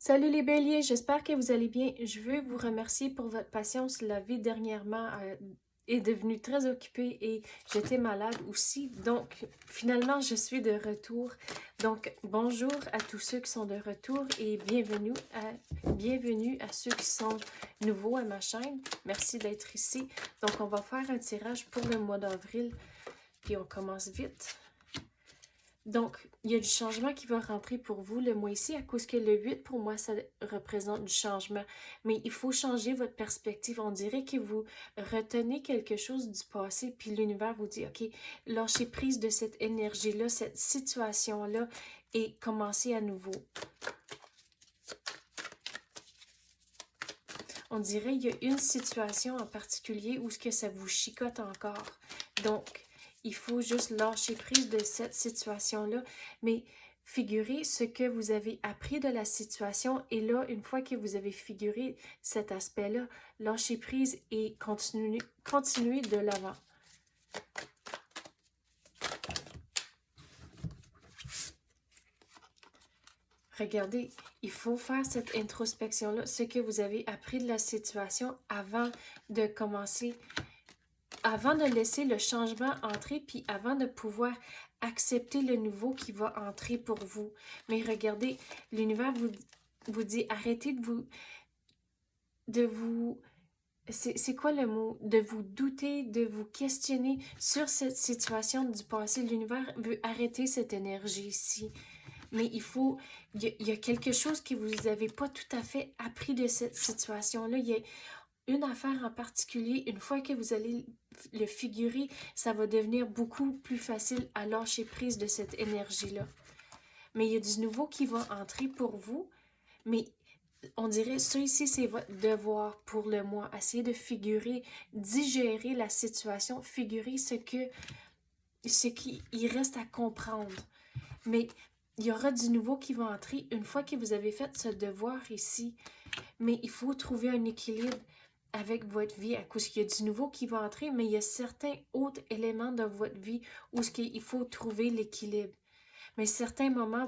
Salut les béliers, j'espère que vous allez bien. Je veux vous remercier pour votre patience. La vie dernièrement est devenue très occupée et j'étais malade aussi. Donc, finalement, je suis de retour. Donc, bonjour à tous ceux qui sont de retour et bienvenue à ceux qui sont nouveaux à ma chaîne. Merci d'être ici. Donc, on va faire un tirage pour le mois d'avril. Puis, on commence vite. Donc, il y a du changement qui va rentrer pour vous le mois ici, à cause que le 8, pour moi, ça représente du changement. Mais il faut changer votre perspective. On dirait que vous retenez quelque chose du passé, puis l'univers vous dit, OK, lâchez prise de cette énergie-là, cette situation-là, et commencez à nouveau. On dirait qu'il y a une situation en particulier où ce que ça vous chicote encore. Donc, il faut juste lâcher prise de cette situation-là, mais figurez ce que vous avez appris de la situation et là, une fois que vous avez figuré cet aspect-là, lâchez prise et continuez de l'avant. Regardez, il faut faire cette introspection-là, ce que vous avez appris de la situation avant de commencer, avant de laisser le changement entrer, puis avant de pouvoir accepter le nouveau qui va entrer pour vous. Mais regardez, l'univers vous dit, arrêtez c'est quoi le mot? De vous douter, de vous questionner sur cette situation du passé. L'univers veut arrêter cette énergie ici. Mais il y a quelque chose que vous n'avez pas tout à fait appris de cette situation-là. Il y a une affaire en particulier, une fois que vous allez le figurer, ça va devenir beaucoup plus facile à lâcher prise de cette énergie-là. Mais il y a du nouveau qui va entrer pour vous, mais on dirait, ça ici, c'est votre devoir pour le mois. Essayez de figurer, digérer la situation, figurer ce qui il reste à comprendre. Mais il y aura du nouveau qui va entrer une fois que vous avez fait ce devoir ici. Mais il faut trouver un équilibre avec votre vie à cause qu'il y a du nouveau qui va entrer, mais il y a certains autres éléments de votre vie où il faut trouver l'équilibre. Mais certains moments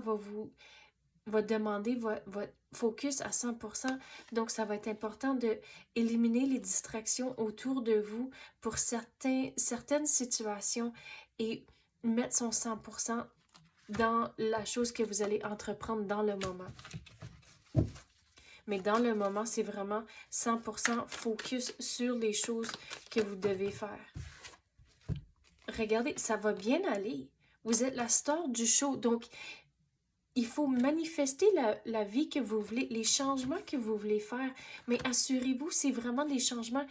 va demander votre focus à 100%. Donc, ça va être important de éliminer les distractions autour de vous pour certaines situations et mettre son 100% dans la chose que vous allez entreprendre dans le moment. Mais dans le moment, c'est vraiment 100% focus sur les choses que vous devez faire. Regardez, ça va bien aller. Vous êtes la star du show, donc il faut manifester la vie que vous voulez, les changements que vous voulez faire. Mais assurez-vous, c'est vraiment des changements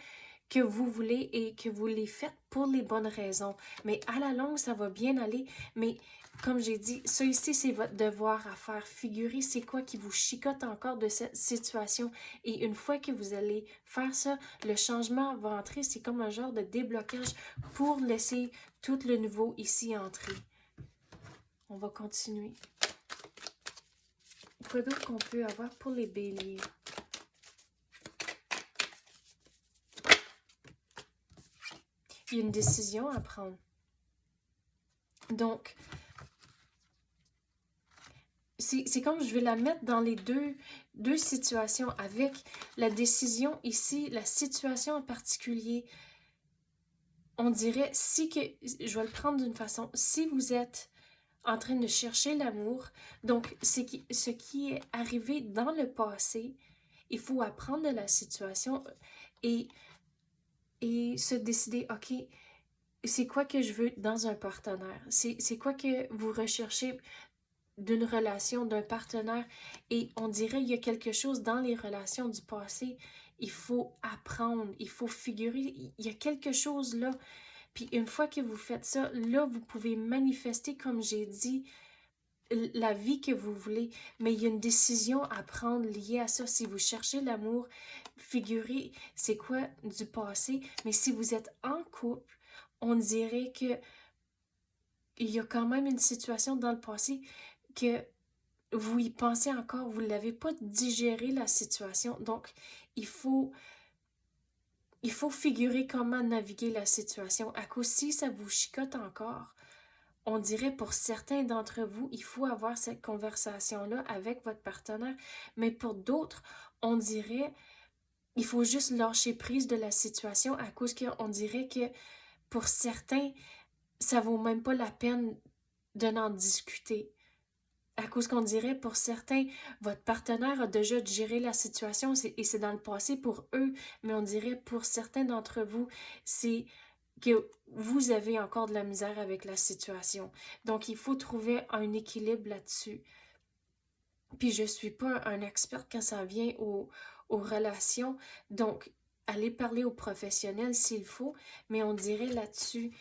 que vous voulez et que vous les faites pour les bonnes raisons. Mais à la longue, ça va bien aller. Mais comme j'ai dit, ça ici, c'est votre devoir à faire. Figurer c'est quoi qui vous chicote encore de cette situation. Et une fois que vous allez faire ça, le changement va entrer. C'est comme un genre de déblocage pour laisser tout le nouveau ici entrer. On va continuer. Quoi d'autre qu'on peut avoir pour les béliers? Il y a une décision à prendre. Donc, c'est comme je vais la mettre dans les deux situations avec la décision ici, la situation en particulier. On dirait, je vais le prendre d'une façon, si vous êtes en train de chercher l'amour, donc ce qui est arrivé dans le passé, il faut apprendre de la situation et se décider, OK, c'est quoi que je veux dans un partenaire? C'est quoi que vous recherchez d'une relation, d'un partenaire? Et on dirait il y a quelque chose dans les relations du passé. Il faut apprendre, il faut figurer. Il y a quelque chose là. Puis une fois que vous faites ça, là, vous pouvez manifester, comme j'ai dit, la vie que vous voulez, mais il y a une décision à prendre liée à ça. Si vous cherchez l'amour, figurez c'est quoi du passé, mais si vous êtes en couple, on dirait que il y a quand même une situation dans le passé que vous y pensez encore, vous ne l'avez pas digéré la situation, donc il faut figurer comment naviguer la situation. À cause si ça vous chicote encore, on dirait pour certains d'entre vous, il faut avoir cette conversation-là avec votre partenaire, mais pour d'autres, on dirait il faut juste lâcher prise de la situation à cause qu'on dirait que pour certains, ça vaut même pas la peine de n'en discuter. À cause qu'on dirait pour certains, votre partenaire a déjà géré la situation et c'est dans le passé pour eux, mais on dirait pour certains d'entre vous, c'est que vous avez encore de la misère avec la situation. Donc, il faut trouver un équilibre là-dessus. Puis, je suis pas un expert quand ça vient aux relations, donc allez parler aux professionnels s'il faut, mais on dirait là-dessus,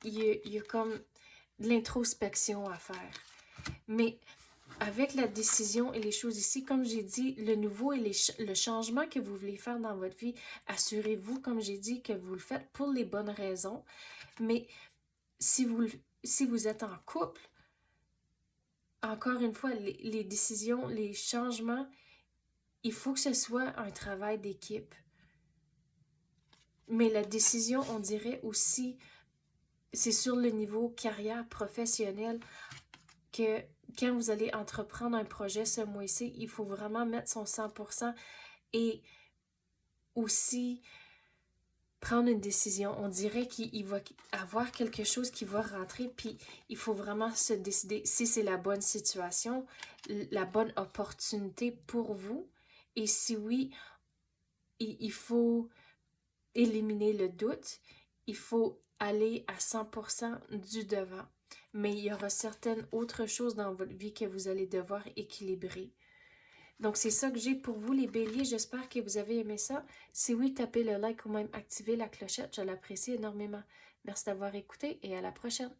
il y a comme de l'introspection à faire. Mais avec la décision et les choses ici, comme j'ai dit, le nouveau et le changement que vous voulez faire dans votre vie, assurez-vous, comme j'ai dit, que vous le faites pour les bonnes raisons. Mais si vous êtes en couple, encore une fois, les décisions, les changements, il faut que ce soit un travail d'équipe. Mais la décision, on dirait aussi, c'est sur le niveau carrière professionnelle que quand vous allez entreprendre un projet ce mois-ci, il faut vraiment mettre son 100% et aussi prendre une décision. On dirait qu'il va avoir quelque chose qui va rentrer, puis il faut vraiment se décider si c'est la bonne situation, la bonne opportunité pour vous. Et si oui, il faut éliminer le doute, il faut aller à 100% du devant. Mais il y aura certaines autres choses dans votre vie que vous allez devoir équilibrer. Donc, c'est ça que j'ai pour vous, les béliers. J'espère que vous avez aimé ça. Si oui, tapez le like ou même activez la clochette. Je l'apprécie énormément. Merci d'avoir écouté et à la prochaine.